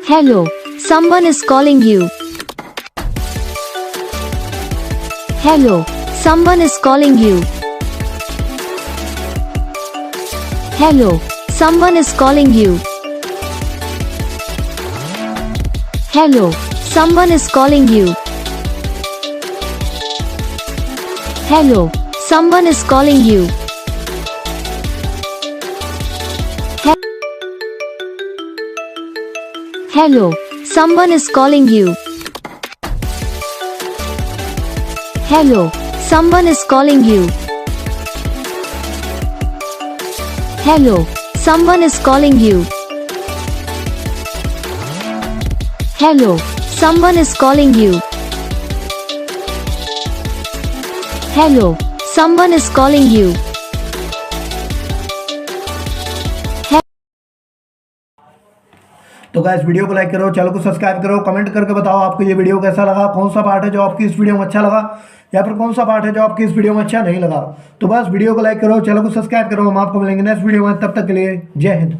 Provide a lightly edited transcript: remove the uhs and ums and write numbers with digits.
Hello, someone is calling you. Hello, someone is calling you. Hello, someone is calling you. Hello, someone is calling you. Hello, someone is calling you. Hello, someone is calling you. Hello, someone is calling you. Hello, someone is calling you. Hello, someone is calling you. Hello, someone is calling you. तो guys video को like करो, channel को subscribe करो, comment करके बताओ आपको ये video कैसा लगा, कौन सा पार्ट है जो आपकी इस वीडियो में अच्छा लगा या फिर कौन सा पार्ट है जो आपकी इस वीडियो में अच्छा नहीं लगा। तो बस वीडियो को लाइक करो, चैनल को सब्सक्राइब करो। हम आपको मिलेंगे नेक्स्ट वीडियो में, तब तक के लिए जय हिंद।